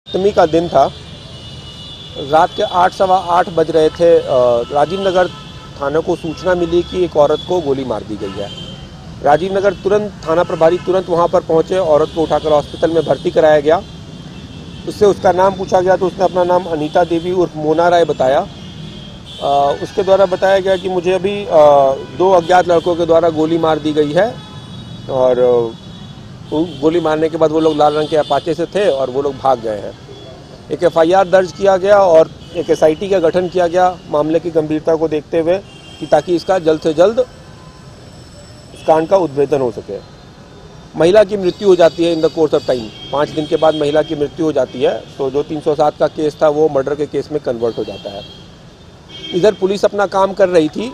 सप्तमी का दिन था। रात के 8 सवा 8 बज रहे थे। राजीव नगर थाने को सूचना मिली कि एक औरत को गोली मार दी गई है। राजीव नगर तुरंत थाना प्रभारी तुरंत वहां पर पहुंचे। औरत को उठाकर हॉस्पिटल में भर्ती कराया गया। उससे उसका नाम पूछा गया तो उसने अपना नाम अनीता देवी उर्फ मोना राय बताया। उसके द्वारा बताया गया कि मुझे अभी 2 अज्ञात लड़कों के द्वारा गोली मार दी गई है और गोली मारने के बाद वो लोग लाल रंग के अपाचे से थे और वो लोग भाग गए हैं। एक FIR दर्ज किया गया और एक SIT का गठन किया गया मामले की गंभीरता को देखते हुए कि ताकि इसका जल्द से जल्द इस कांड का उद्भेदन हो सके। महिला की मृत्यु हो जाती है in the course of time. 5 दिन के बाद महिला की मृत्यु हो जाती है तो जो 307 का केस था वो मर्डर के केस में कन्वर्ट हो जाता है। इधर पुलिस अपना काम कर रही थी।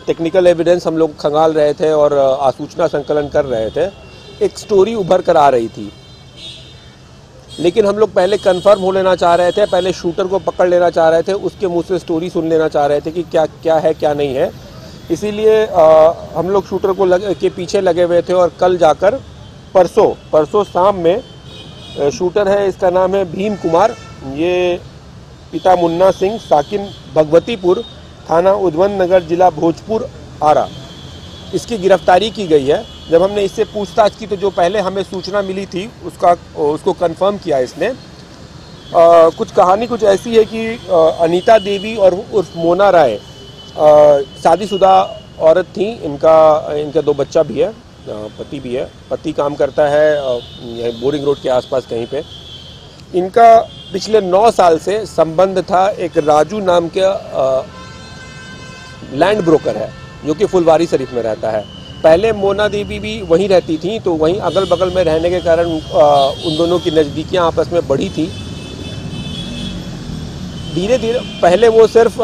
टेक्निकल एविडेंस हम लोग खंगाल रहे थे और आसूचना संकलन कर रहे थे। एक स्टोरी उभर कर आ रही थी, लेकिन हम लोग पहले कंफर्म हो लेना चाह रहे थे, पहले शूटर को पकड़ लेना चाह रहे थे, उसके मुंह से स्टोरी सुन लेना चाह रहे थे कि क्या क्या है क्या नहीं है। इसीलिए हम लोग शूटर को के पीछे लगे हुए थे और कल जाकर परसों शाम में शूटर है, इसका नाम है भीम कुमार। ये पिता मुन्ना सिंह, साकिन भगवतीपुर, थाना उद्वंत नगर, जिला भोजपुर, आरा, इसकी गिरफ्तारी की गई है। जब हमने इससे पूछताछ की तो जो पहले हमें सूचना मिली थी उसको कंफर्म किया इसने। कुछ कहानी कुछ ऐसी है कि अनीता देवी और उर्फ मोना राय शादीशुदा औरत थी। इनका 2 बच्चा भी है, पति भी है। पति काम करता है बोरिंग रोड के आसपास कहीं पे। इनका पिछले 9 साल से संबंध था एक राजू नाम के लैंड ब्रोकर है जो कि फुलवारी शरीफ में रहता है। पहले मोना देवी भी वहीं रहती थी तो वहीं अगल बगल में रहने के कारण उन दोनों की नज़दीकियां आपस में बढ़ी थी। धीरे धीरे पहले वो सिर्फ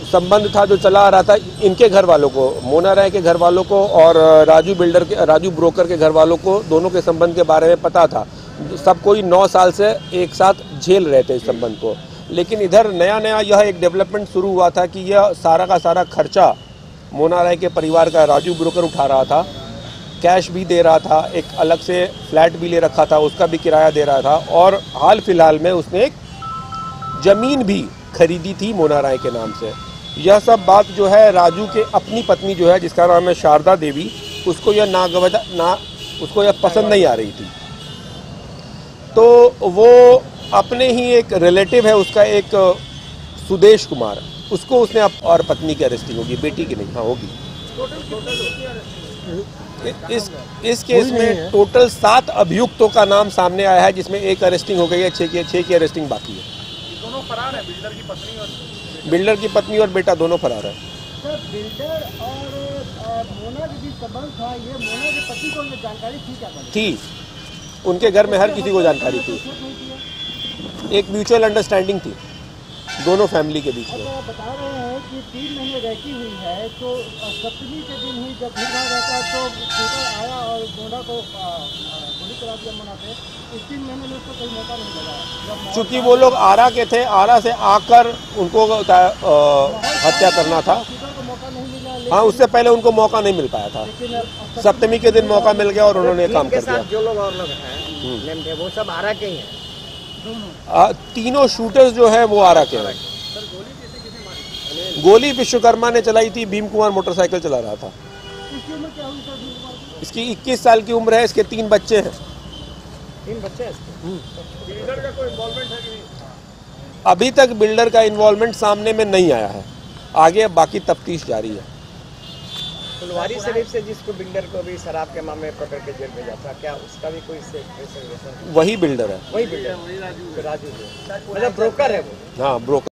संबंध था जो चला आ रहा था इनके घर वालों को, मोना राय के घर वालों को और राजू ब्रोकर के घर वालों को, दोनों के संबंध के बारे में पता था। सब कोई 9 साल से एक साथ झेल रहे थे इस संबंध को। लेकिन इधर नया यह एक डेवलपमेंट शुरू हुआ था कि यह सारा का सारा खर्चा मोना राय के परिवार का राजू ब्रोकर उठा रहा था। कैश भी दे रहा था, एक अलग से फ्लैट भी ले रखा था, उसका भी किराया दे रहा था और हाल फिलहाल में उसने एक जमीन भी खरीदी थी मोना राय के नाम से। यह सब बात जो है राजू के अपनी पत्नी जो है जिसका नाम है शारदा देवी, उसको यह पसंद नहीं आ रही थी। तो वो अपने ही एक रिलेटिव है उसका, एक सुदेश कुमार, उसको उसने और पत्नी की अरेस्टिंग होगी, बेटी की नहीं, हाँ होगी। इस केस में टोटल 7 अभियुक्तों का नाम सामने आया है जिसमें 1 अरेस्टिंग हो गई है, 6 की अरेस्टिंग बाकी है। दोनों फरार है, बिल्डर की पत्नी और बेटा दोनों फरार है। सर, बिल्डर और मोना के बीच संबंध था, ये मोना के पति को जानकारी थी क्या? थी, उनके घर में हर किसी को जानकारी थी। एक म्यूचुअल अंडरस्टैंडिंग थी दोनों फैमिली के बीच में। बता रहे हैं कि 3 महीने रहती हुई है तो सप्तमी के दिन ही जब भीड़ भाड़ रहता है तो शूटर आया और मोना को गोली चला दिया मोना पे। इस 3 महीने में उसको कोई मौका नहीं लगा। चूँकि वो लोग आरा के थे, आरा से आकर उनको हत्या करना था। हाँ, उससे पहले उनको मौका नहीं मिल पाया था। सप्तमी के दिन मौका मिल गया और उन्होंने काम कर दिया। जो लोग और लोग हैं वो सब आरा के ही हैं। तीनों शूटर्स जो है वो आरा के हैं। गोली विश्वकर्मा ने चलाई थी, भीम कुमार मोटरसाइकिल चला रहा था। इसकी 21 साल की उम्र है, इसके 3 बच्चे हैं। 3 बच्चे हैं इसके। बिल्डर का कोई इन्वॉल्वमेंट है कि नहीं? अभी तक बिल्डर का इन्वॉल्वमेंट सामने में नहीं आया है, आगे बाकी तफ्तीश जारी है। फुलवारी शरीफ से जिसको बिल्डर को भी शराब के मामले में पकड़ के जेल भेजा था, क्या उसका भी कोई वही बिल्डर है? वही बिल्डर, राजू मतलब ब्रोकर है वो। हाँ, ब्रोकर।